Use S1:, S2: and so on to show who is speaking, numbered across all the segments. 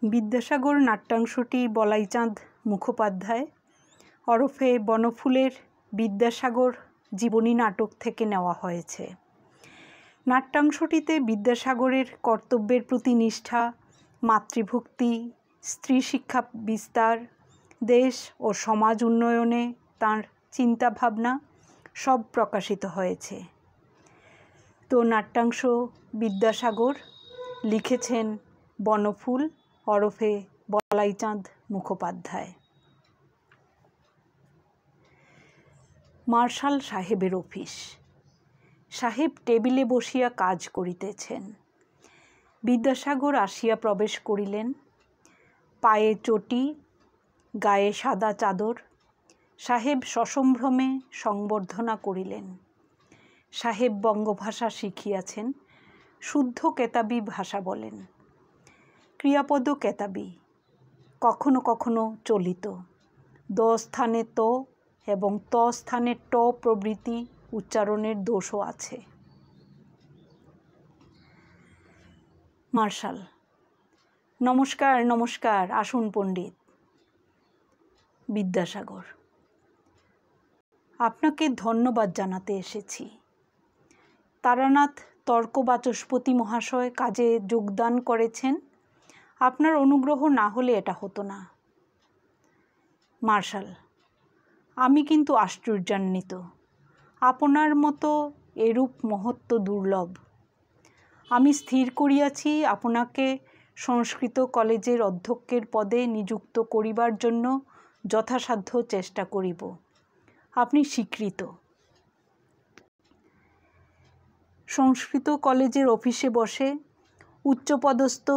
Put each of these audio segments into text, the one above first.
S1: বিদ্যাসাগর নাট্যাংশটি বলাইচাঁদ মুখোপাধ্যায় ওরফে বনফুলের বিদ্যাসাগর জীবনী নাটক থেকে নেওয়া হয়েছে। নাট্যাংশটিতে বিদ্যাসাগরের কর্তব্যের প্রতি নিষ্ঠা, মাতৃভক্তি, স্ত্রী শিক্ষা বিস্তার, দেশ ও সমাজ উন্নয়নে তাঁর চিন্তাভাবনা সব প্রকাশিত হয়েছে। তো নাট্যাংশ বিদ্যাসাগর লিখেছেন বনফুল ওরফে বলাইচাঁদ মুখোপাধ্যায়। মার্শাল সাহেবের অফিস। সাহেব টেবিলে বসিয়া কাজ করিতেছেন। বিদ্যাসাগর আসিয়া প্রবেশ করিলেন। পায়ে চটি, গায়ে সাদা চাদর। সাহেব সসম্ভ্রমে সংবর্ধনা করিলেন। সাহেব বঙ্গভাষা শিখিয়াছেন, শুদ্ধ কেতাবি ভাষা বলেন। ক্রিয়াপদ কেতাবি, কখনো কখনো চলিত, দ স্থানে ত এবং ত স্থানে ট প্রভৃতি উচ্চারণের দোষও আছে। মার্শাল: নমস্কার নমস্কার, আসুন পণ্ডিত। বিদ্যাসাগর: আপনাকে ধন্যবাদ জানাতে এসেছি। তারানাথ তর্ক বাচস্পতি মহাশয় কাজে যোগদান করেছেন। আপনার অনুগ্রহ না হলে এটা হতো না। মার্শাল: আমি কিন্তু আশ্চর্যান্বিত। আপনার মতো এরূপ মহত্ব দুর্লভ। আমি স্থির করিয়াছি আপনাকে সংস্কৃত কলেজের অধ্যক্ষের পদে নিযুক্ত করিবার জন্য যথাসাধ্য চেষ্টা করিব। আপনি স্বীকৃত। সংস্কৃত কলেজের অফিসে বসে উচ্চপদস্থ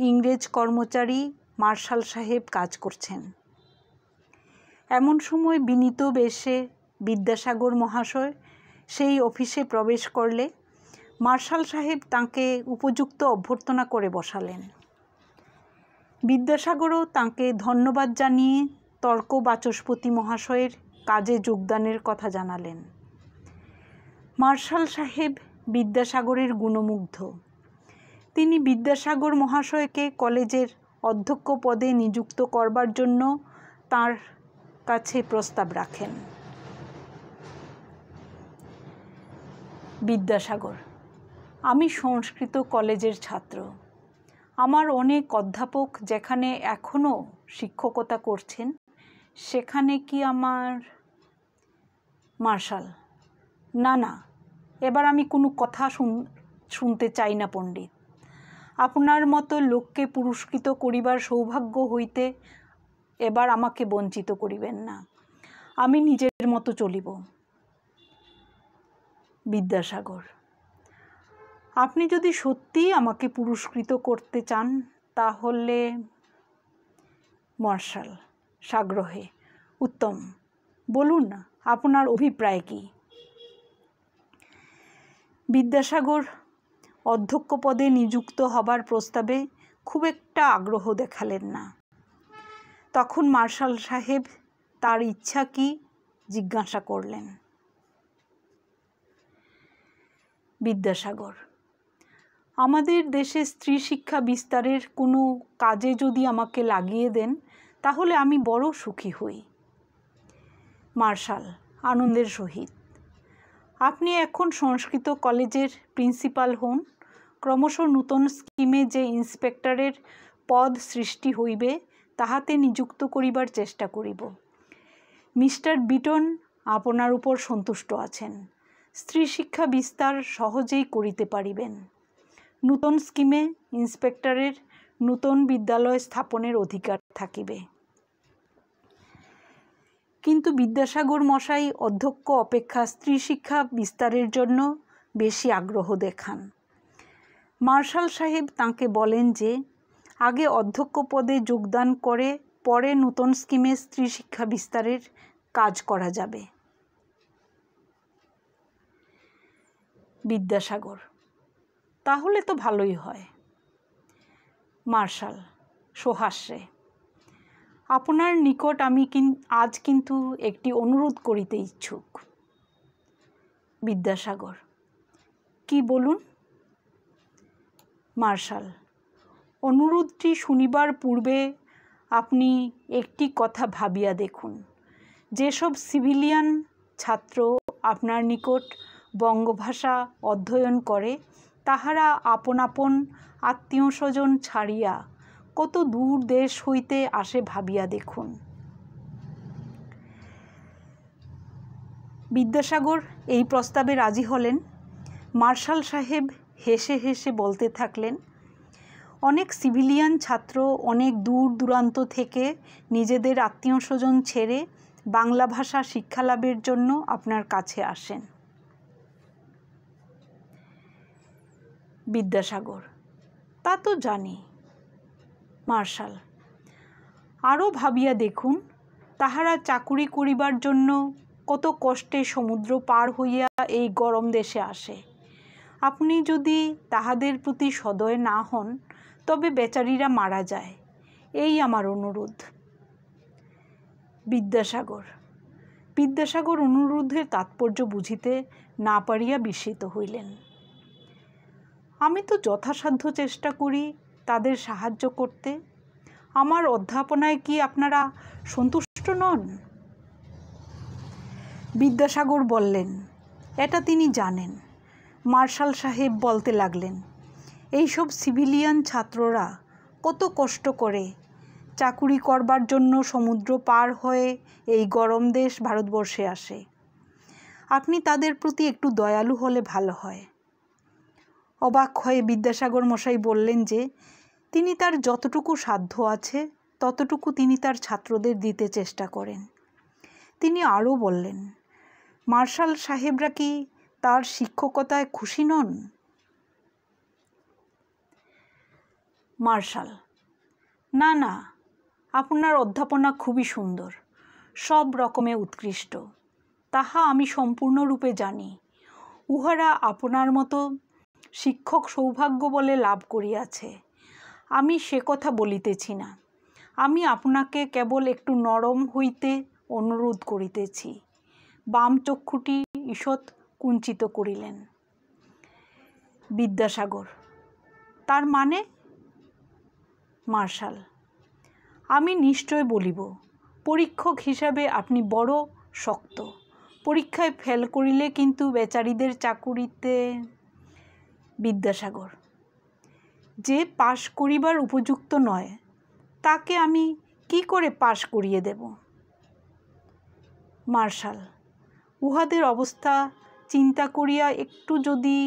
S1: ইংরেজ কর্মচারী মার্শাল সাহেব কাজ করছেন। এমন সময় বিনীত বেশে বিদ্যাসাগর মহাশয় সেই অফিসে প্রবেশ করলে মার্শাল সাহেব তাঁকে উপযুক্ত অভ্যর্থনা করে বসালেন। বিদ্যাসাগরও তাঁকে ধন্যবাদ জানিয়ে তর্ক বাচস্পতি মহাশয়ের কাজে যোগদানের কথা জানালেন। মার্শাল সাহেব বিদ্যাসাগরের গুণমুগ্ধ। তিনি বিদ্যাসাগর মহাশয়কে কলেজের অধ্যক্ষ পদে নিযুক্ত করবার জন্য তাঁর কাছে প্রস্তাব রাখেন। বিদ্যাসাগর: আমি সংস্কৃত কলেজের ছাত্র। আমার অনেক অধ্যাপক যেখানে এখনও শিক্ষকতা করছেন, সেখানে কি আমার... মার্শাল: না না, এবার আমি কোনো কথা শুনতে চাই না পণ্ডিত। আপনার মতো লোককে পুরস্কৃত করিবার সৌভাগ্য হইতে এবার আমাকে বঞ্চিত করিবেন না। আমি নিজের মতো চলিব। বিদ্যাসাগর: আপনি যদি সত্যিই আমাকে পুরস্কৃত করতে চান তাহলে... মার্শাল সাগ্রহে: উত্তম, বলুন না আপনার অভিপ্রায় কি? বিদ্যাসাগর অধ্যক্ষ পদে নিযুক্ত হবার প্রস্তাবে খুব একটা আগ্রহ দেখালেন না। তখন মার্শাল সাহেব তার ইচ্ছা কি জিজ্ঞাসা করলেন। বিদ্যাসাগর: আমাদের দেশে স্ত্রী শিক্ষা বিস্তারের কোনো কাজে যদি আমাকে লাগিয়ে দেন তাহলে আমি বড় সুখী হই। মার্শাল আনন্দের সহিত: আপনি এখন সংস্কৃত কলেজের প্রিন্সিপাল হন। ক্রমশ নূতন স্কিমে যে ইন্সপেক্টরের পদ সৃষ্টি হইবে তাহাতে নিযুক্ত করিবার চেষ্টা করিব। মিস্টার বিটন আপনার উপর সন্তুষ্ট আছেন। স্ত্রী শিক্ষা বিস্তার সহজেই করিতে পারিবেন। নূতন স্কিমে ইন্সপেক্টরের নূতন বিদ্যালয় স্থাপনের অধিকার থাকিবে। কিন্তু বিদ্যাসাগর মশাই অধ্যক্ষ অপেক্ষা স্ত্রী শিক্ষা বিস্তারের জন্য বেশি আগ্রহ দেখান। মার্শাল সাহেব তাঁকে বলেন যে আগে অধ্যক্ষ পদে যোগদান করে পরে নূতন স্কিমে স্ত্রী শিক্ষা বিস্তারের কাজ করা যাবে। বিদ্যাসাগর: তাহলে তো ভালোই হয়। মার্শাল সহাস্যে: আপনার নিকট আমি আজ কিন্তু একটি অনুরোধ করিতে ইচ্ছুক। বিদ্যাসাগর: কি বলুন? মার্শাল: অনুরোধটি শুনিবার পূর্বে আপনি একটি কথা ভাবিয়া দেখুন। যেসব সিভিলিয়ান ছাত্র আপনার নিকট বঙ্গভাষা অধ্যয়ন করে তাহারা আপন আপন আত্মীয় স্বজন ছাড়িয়া কত দূর দেশ হইতে আসে ভাবিয়া দেখুন। বিদ্যাসাগর এই প্রস্তাবে রাজি হলেন। মার্শাল সাহেব হেসে হেসে বলতে থাকলেন, অনেক সিভিলিয়ান ছাত্র অনেক দূর দূরান্ত থেকে নিজেদের আত্মীয় স্বজন ছেড়ে বাংলা ভাষা শিক্ষালাভের জন্য আপনার কাছে আসেন। বিদ্যাসাগর, তা তো জানি। মার্শাল, আরও ভাবিয়া দেখুন, তাহারা চাকুরি করিবার জন্য কত কষ্টে সমুদ্র পার হইয়া এই গরম দেশে আসে। আপনি যদি তাহাদের প্রতি সদয় না হন তবে বেচারীরা মারা যায়। এই আমার অনুরোধ। বিদ্যাসাগর অনুরোধের তাৎপর্য বুঝিতে না পারিয়া বিস্মিত হইলেন। আমি তো যথাসাধ্য চেষ্টা করি তাদের সাহায্য করতে। আমার অধ্যাপনায় কি আপনারা সন্তুষ্ট নন? বিদ্যাসাগর বললেন, এটা তিনি জানেন। মার্শাল সাহেব বলতে লাগলেন, এইসব সিভিলিয়ান ছাত্ররা কত কষ্ট করে চাকুরি করবার জন্য সমুদ্র পার হয়ে এই গরম দেশ ভারতবর্ষে আসে। আপনি তাদের প্রতি একটু দয়ালু হলে ভালো হয়। অবাক হয়ে বিদ্যাসাগর মশাই বললেন যে তিনি তার যতটুকু সাধ্য আছে ততটুকু তিনি তার ছাত্রদের দিতে চেষ্টা করেন। তিনি আরও বললেন, মার্শাল সাহেবরা কি তার শিক্ষকতায় খুশি নন? মার্শাল, না না, আপনার অধ্যাপনা খুবই সুন্দর, সব রকমে উৎকৃষ্ট, তাহা আমি সম্পূর্ণরূপে জানি। উহারা আপনার মতো শিক্ষক সৌভাগ্য বলে লাভ করিয়াছে। আমি সে কথা বলিতেছি না। আমি আপনাকে কেবল একটু নরম হইতে অনুরোধ করিতেছি। বাম চক্ষুটি ঈষৎ কুঞ্চিত করিলেন। বিদ্যাসাগর, তার মানে? মার্শাল, আমি নিশ্চয় বলিব। পরীক্ষক হিসাবে আপনি বড় শক্ত। পরীক্ষায় ফেল করিলে কিন্তু বেচারীদের চাকুরিতে। বিদ্যাসাগর, যে পাশ করিবার উপযুক্ত নয় তাকে আমি কি করে পাশ করিয়ে দেব? মার্শাল, উহাদের অবস্থা চিন্তা করিয়া একটু যদি।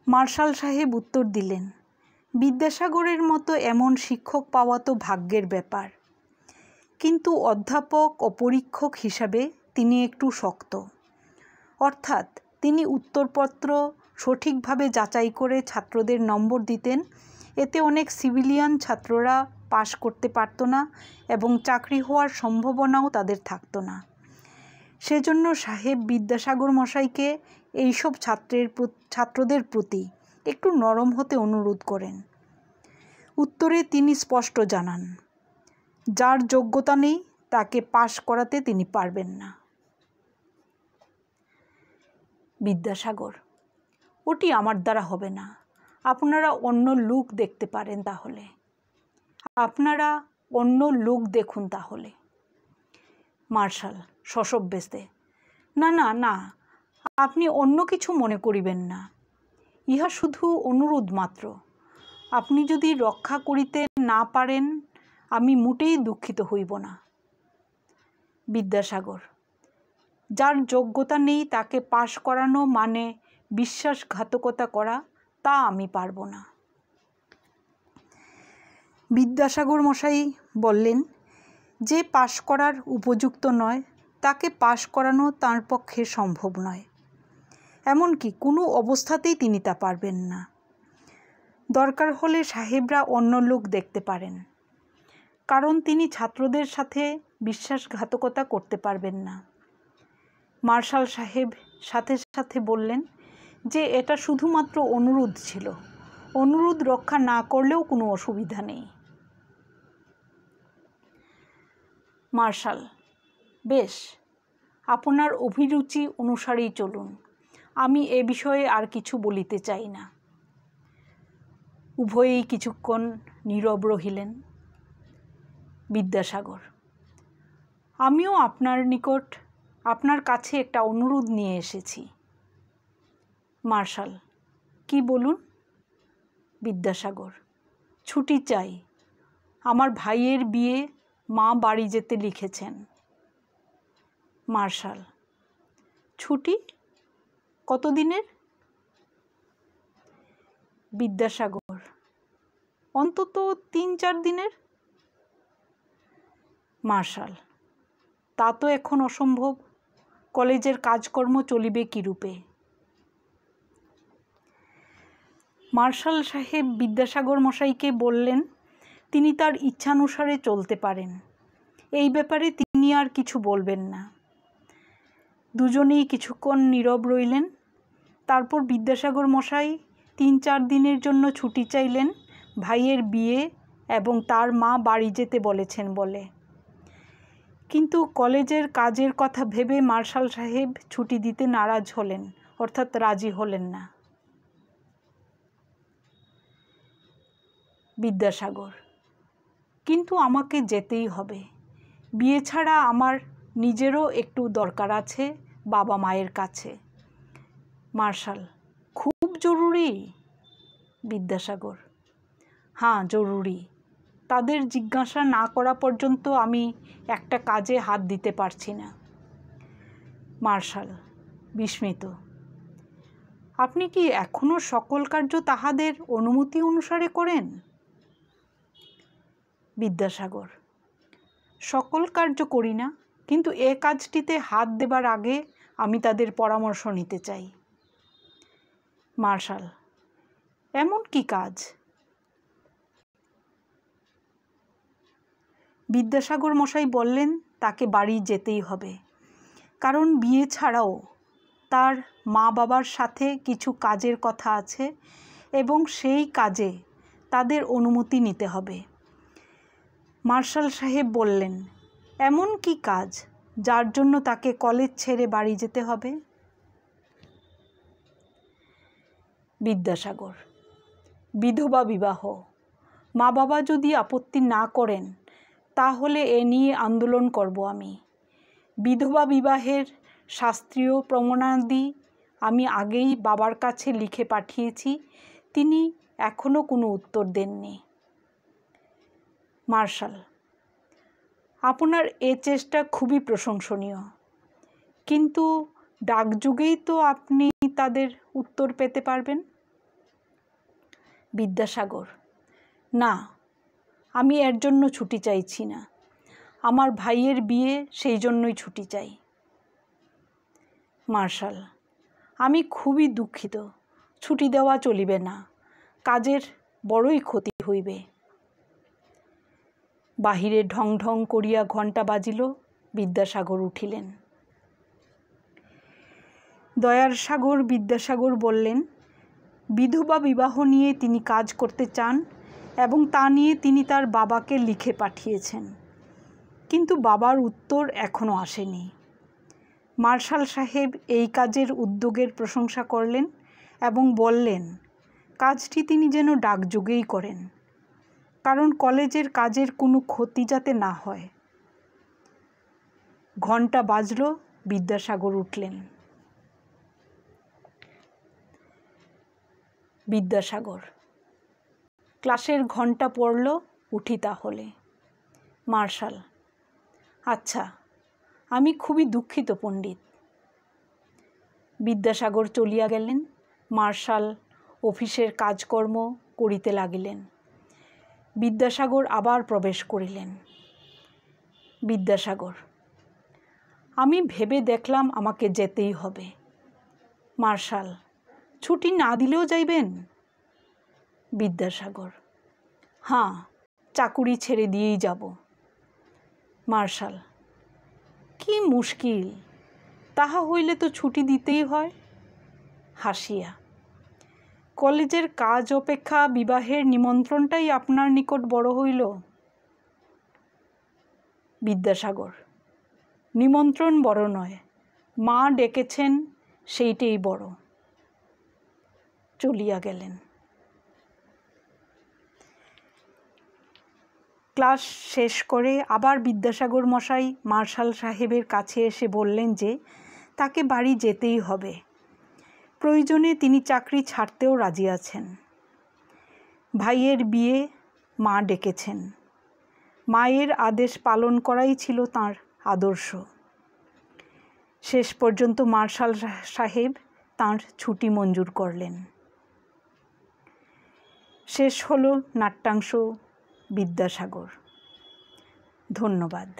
S1: মার্শাল সাহেব উত্তর দিলেন, বিদ্যাসাগরের মতো এমন শিক্ষক পাওয়া তো ভাগ্যের ব্যাপার, কিন্তু অধ্যাপক ও পরীক্ষক হিসাবে তিনি একটু শক্ত। অর্থাৎ তিনি উত্তরপত্র সঠিকভাবে যাচাই করে ছাত্রদের নম্বর দিতেন। এতে অনেক সিভিলিয়ান ছাত্ররা পাশ করতে পারত না এবং চাকরি হওয়ার সম্ভাবনাও তাদের থাকতো না। সেজন্য সাহেব বিদ্যাসাগর মশাইকে এইসব ছাত্রদের প্রতি একটু নরম হতে অনুরোধ করেন। উত্তরে তিনি স্পষ্ট জানান, যার যোগ্যতা নেই তাকে পাশ করাতে তিনি পারবেন না। বিদ্যাসাগর, ওটি আমার দ্বারা হবে না। আপনারা অন্য লোক দেখতে পারেন তাহলে। আপনারা অন্য লোক দেখুন তাহলে। মার্শাল সশব্যস্তে, না না না, আপনি অন্য কিছু মনে করিবেন না। ইহা শুধু অনুরোধ মাত্র। আপনি যদি রক্ষা করিতে না পারেন আমি মোটেই দুঃখিত হইব না। বিদ্যাসাগর, যার যোগ্যতা নেই তাকে পাশ করানো মানে বিশ্বাসঘাতকতা করা, তা আমি পারব না। বিদ্যাসাগর মশাই বললেন, যে পাশ করার উপযুক্ত নয় তাকে পাশ করানো তাঁর পক্ষে সম্ভব নয়। এমনকি কোনো অবস্থাতেই তিনি তা পারবেন না। দরকার হলে সাহেবরা অন্য লোক দেখতে পারেন, কারণ তিনি ছাত্রদের সাথে বিশ্বাসঘাতকতা করতে পারবেন না। মার্শাল সাহেব সাথে সাথে বললেন যে এটা শুধুমাত্র অনুরোধ ছিল, অনুরোধ রক্ষা না করলেও কোনো অসুবিধা নেই। মার্শাল, বেশ, আপনার অভিরুচি অনুসারেই চলুন। আমি এ বিষয়ে আর কিছু বলিতে চাই না। উভয়েই কিছুক্ষণ নীরব রহিলেন। বিদ্যাসাগর: আমিও আপনার কাছে একটা অনুরোধ নিয়ে এসেছি। মার্শাল: কি বলুন? বিদ্যাসাগর: ছুটি চাই। আমার ভাইয়ের বিয়ে, মা বাড়ি যেতে লিখেছেন। মার্শাল: ছুটি কতদিনের? বিদ্যাসাগর: অন্তত 3-4 দিনের। মার্শাল: তা তো এখন অসম্ভব। কলেজের কাজকর্ম চলিবে কিরূপে? মার্শাল সাহেব বিদ্যাসাগর মশাইকে বললেন তিনি তার ইচ্ছানুসারে চলতে পারেন, এই ব্যাপারে তিনি আর কিছু বলবেন না। দুজনেই কিছুক্ষণ নীরব রইলেন। তারপর বিদ্যাসাগর মশাই 3-4 দিনের জন্য ছুটি চাইলেন, ভাইয়ের বিয়ে এবং তার মা বাড়ি যেতে বলেছেন বলে। কিন্তু কলেজের কাজের কথা ভেবে মার্শাল সাহেব ছুটি দিতে নারাজ হলেন, অর্থাৎ রাজি হলেন না। বিদ্যাসাগর: কিন্তু আমাকে যেতেই হবে। বিয়ে ছাড়া আমার নিজেরও একটু দরকার আছে বাবা মায়ের কাছে। মার্শাল: খুব জরুরি? বিদ্যাসাগর: হ্যাঁ, জরুরি। তাদের জিজ্ঞাসা না করা পর্যন্ত আমি একটা কাজে হাত দিতে পারছি না। মার্শাল বিস্মিত: আপনি কি এখনো সকল কার্য তাহাদের অনুমতি অনুসারে করেন? বিদ্যাসাগর: সকল কার্য করি না, কিন্তু এ কাজটিতে হাত দেবার আগে আমি তাদের পরামর্শ নিতে চাই। মার্শাল: এমন কি কাজ? বিদ্যাসাগর মশাই বললেন তাকে বাড়ি যেতেই হবে, কারণ বিয়ে ছাড়াও তার মা বাবার সাথে কিছু কাজের কথা আছে এবং সেই কাজে তাদের অনুমতি নিতে হবে। মার্শাল সাহেব বললেন, এমন কি কাজ যার জন্য তাকে কলেজ ছেড়ে বাড়ি যেতে হবে? বিদ্যাসাগর: বিধবা বিবাহ। মা বাবা যদি আপত্তি না করেন তাহলে এ নিয়ে আন্দোলন করব আমি। বিধবা বিবাহের শাস্ত্রীয় প্রমাণাদি আমি আগেই বাবার কাছে লিখে পাঠিয়েছি, তিনি এখনও কোনো উত্তর দেননি। মার্শাল: আপনার এ চেষ্টা খুবই প্রশংসনীয়, কিন্তু ডাকযুগেই তো আপনি তাদের উত্তর পেতে পারবেন। বিদ্যাসাগর: না, আমি এর জন্য ছুটি চাইছি না। আমার ভাইয়ের বিয়ে, সেই জন্যই ছুটি চাই। মার্শাল: আমি খুবই দুঃখিত, ছুটি দেওয়া চলিবে না, কাজের বড়ই ক্ষতি হইবে। বাহিরে ঢং ঢং করিয়া ঘণ্টা বাজিল। বিদ্যাসাগর উঠিলেন। দয়ারসাগর বিদ্যাসাগর বললেন, বিধবা বিবাহ নিয়ে তিনি কাজ করতে চান এবং তা নিয়ে তিনি তার বাবাকে লিখে পাঠিয়েছেন, কিন্তু বাবার উত্তর এখনও আসেনি। মার্শাল সাহেব এই কাজের উদ্যোগের প্রশংসা করলেন এবং বললেন কাজটি তিনি যেন ডাকযোগেই করেন, কারণ কলেজের কাজের কোনো ক্ষতি যাতে না হয়। ঘণ্টা বাজল। বিদ্যাসাগর উঠলেন। বিদ্যাসাগর: ক্লাসের ঘণ্টা পড়ল, উঠি তাহলে। মার্শাল: আচ্ছা, আমি খুবই দুঃখিত পণ্ডিত। বিদ্যাসাগর চলিয়া গেলেন। মার্শাল অফিসের কাজকর্ম করিতে লাগিলেন। বিদ্যাসাগর আবার প্রবেশ করিলেন। বিদ্যাসাগর: আমি ভেবে দেখলাম আমাকে যেতেই হবে। মার্শাল: ছুটি না দিলেও যাইবেন? বিদ্যাসাগর: হ্যাঁ, চাকুরি ছেড়ে দিয়েই যাব। মার্শাল: কি মুশকিল! তাহা হইলে তো ছুটি দিতেই হয়। হাসিয়া: কলেজের কাজ অপেক্ষা বিবাহের নিমন্ত্রণটাই আপনার নিকট বড় হইল। বিদ্যাসাগর: নিমন্ত্রণ বড় নয়, মা ডেকেছেন সেইটেই বড়। চলিয়া গেলেন। ক্লাস শেষ করে আবার বিদ্যাসাগর মশাই মার্শাল সাহেবের কাছে এসে বললেন যে তাকে বাড়ি যেতেই হবে, প্রয়োজনে তিনি চাকরি ছাড়তেও রাজি আছেন। ভাইয়ের বিয়ে মা ডেকেছেন, মায়ের আদেশ পালন করাই ছিল তাঁর আদর্শ। শেষ পর্যন্ত মার্শাল সাহেব তাঁর ছুটি মঞ্জুর করলেন। শেষ হলো নাট্যাংশ বিদ্যাসাগর। ধন্যবাদ।